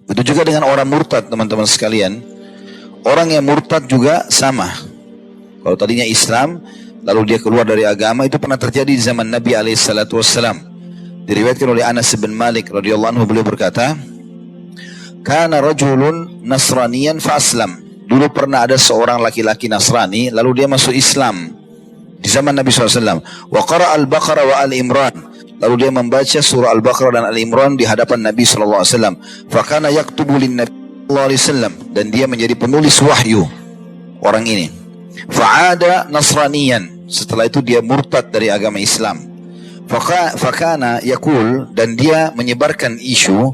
Itu juga dengan orang murtad, teman-teman sekalian. Orang yang murtad juga sama. Kalau tadinya Islam, lalu dia keluar dari agama, itu pernah terjadi di zaman Nabi SAW. Diriwayatkan oleh Anas bin Malik radhiyallahu anhu, beliau berkata, "Kana rajulun nasraniyan fa aslam." Dulu pernah ada seorang laki-laki Nasrani, lalu dia masuk Islam di zaman Nabi SAW. Wa qara al-Baqarah wa al-Imran. Lalu dia membaca surah Al-Baqarah dan Al-Imran di hadapan Nabi SAW. Fa kana yaktubu lin Nabi SAW, dan dia menjadi penulis wahyu orang ini. Fa'ada nasraniyan. Setelah itu dia murtad dari agama Islam. Fakana yakul, dan dia menyebarkan isu,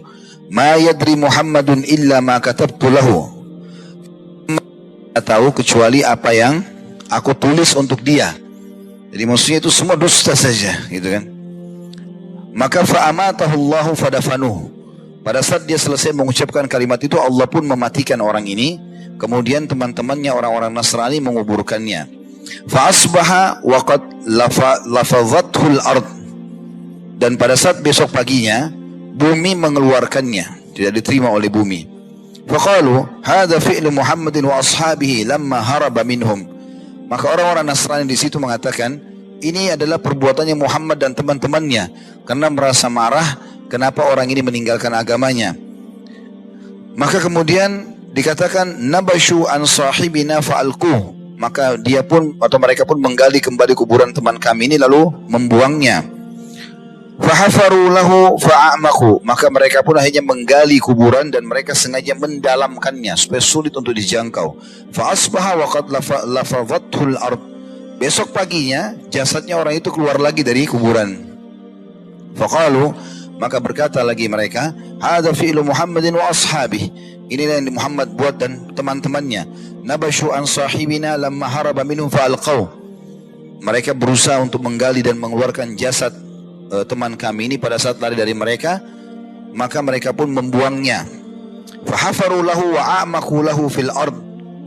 ma yadri Muhammadun illa ma katabtu lahu. Tidak tahu kecuali apa yang aku tulis untuk dia. Jadi maksudnya itu semua dusta saja, gitu kan. Maka fa'amatahu Allahu fadafanuhu. Pada saat dia selesai mengucapkan kalimat itu, Allah pun mematikan orang ini. Kemudian teman-temannya orang-orang Nasrani menguburkannya. Fa'asbaha waqad lafadhathul ard. Dan pada saat besok paginya, bumi mengeluarkannya, tidak diterima oleh bumi. Faqalu hadza fi'lu Muhammadin wa ashabihi lamma haraba minhum. Maka orang-orang Nasrani di situ mengatakan, ini adalah perbuatannya Muhammad dan teman-temannya karena merasa marah kenapa orang ini meninggalkan agamanya. Maka kemudian dikatakan nabashu an sahibina fa'alquh. Maka dia pun atau mereka pun menggali kembali kuburan teman kami ini lalu membuangnya. Fahafaru lahu fa'amaku. Maka mereka pun akhirnya menggali kuburan dan mereka sengaja mendalamkannya supaya sulit untuk dijangkau. Fa'asbaha waqad lafadhathul ard. Besok paginya jasadnya orang itu keluar lagi dari kuburan. Faqalu, maka berkata lagi mereka, hadza fi'lu Muhammadin wa ashabih. Inilah yang Muhammad buat dan teman-temannya. Nabashu an sahibina lamma haraba minhum fa'alqaw. Mereka berusaha untuk menggali dan mengeluarkan jasad teman kami ini pada saat lari dari mereka, maka mereka pun membuangnya. Fahafaru lahu wa a'maku lahu fil ard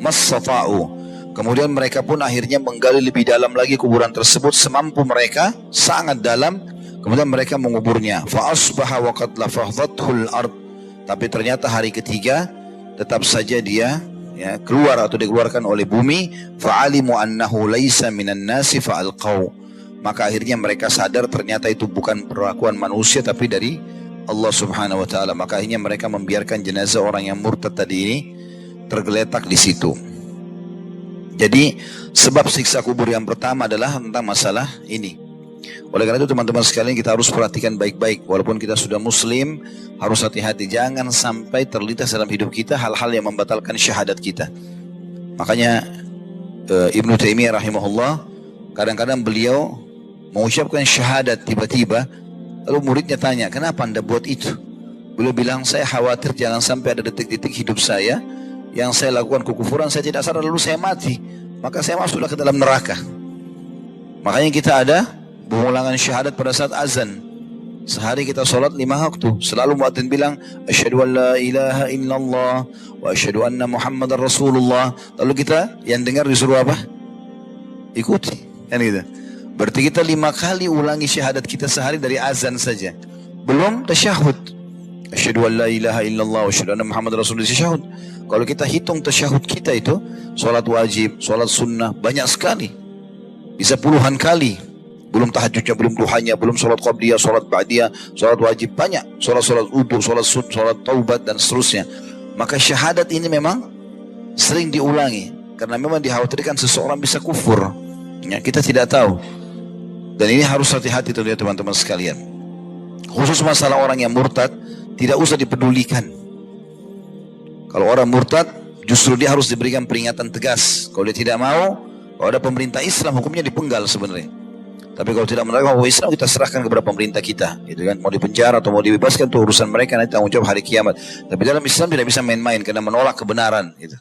mastata'u. Kemudian mereka pun akhirnya menggali lebih dalam lagi kuburan tersebut semampu mereka, sangat dalam. Kemudian mereka menguburnya. Fa asbaha wa qad lafadhathul ard. Tapi ternyata hari ketiga tetap saja dia keluar atau dikeluarkan oleh bumi. Fa'alimu annahu laisa minan nasi fa'alqaw. Maka akhirnya mereka sadar ternyata itu bukan perlakuan manusia tapi dari Allah Subhanahu wa taala. Maka akhirnya mereka membiarkan jenazah orang yang murtad tadi ini tergeletak di situ. Jadi sebab siksa kubur yang pertama adalah tentang masalah ini. Oleh karena itu teman-teman sekalian, kita harus perhatikan baik-baik. Walaupun kita sudah muslim, harus hati-hati. Jangan sampai terlintas dalam hidup kita hal-hal yang membatalkan syahadat kita. Makanya Ibnu Taimiyah rahimahullah, kadang-kadang beliau mengucapkan syahadat tiba-tiba, lalu muridnya tanya, kenapa anda buat itu? Beliau bilang, saya khawatir jangan sampai ada detik-detik hidup saya yang saya lakukan kekufuran, saya tidak sadar lalu saya mati, maka saya masuklah ke dalam neraka. Makanya kita ada pengulangan syahadat pada saat azan. Sehari kita sholat 5 waktu, selalu muadzin bilang, asyhadu an la ilaha illallah wa asyhadu anna Muhammadar Rasulullah. Lalu kita yang dengar disuruh apa? Ikuti, kan gitu. Berarti kita 5 kali ulangi syahadat kita sehari dari azan saja. Belum tasyahud. Asyhadu an la ilaha illallah wa asyhadu anna Muhammadar Rasulullah, tasyahud. Kalau kita hitung tasyahud kita itu, salat wajib, salat sunnah, banyak sekali. Bisa puluhan kali. Belum tahajudnya, belum duhanya, belum salat qabliyah, salat ba'diyah, salat wajib, banyak. Salat wudu, salat sun, salat taubat dan seterusnya. Maka syahadat ini memang sering diulangi karena memang dikhawatirkan seseorang bisa kufur. Ya, kita tidak tahu. Dan ini harus hati-hati teman-teman sekalian. Khusus masalah orang yang murtad, tidak usah dipedulikan. Kalau orang murtad, justru dia harus diberikan peringatan tegas. Kalau dia tidak mau, kalau ada pemerintah Islam, hukumnya dipenggal sebenarnya. Tapi kalau tidak menerima hukum Islam, kita serahkan kepada pemerintah kita, gitu kan? Mau dipenjara atau mau dibebaskan, itu urusan mereka, nanti tanggung jawab hari kiamat. Tapi dalam Islam tidak bisa main-main karena menolak kebenaran, gitu.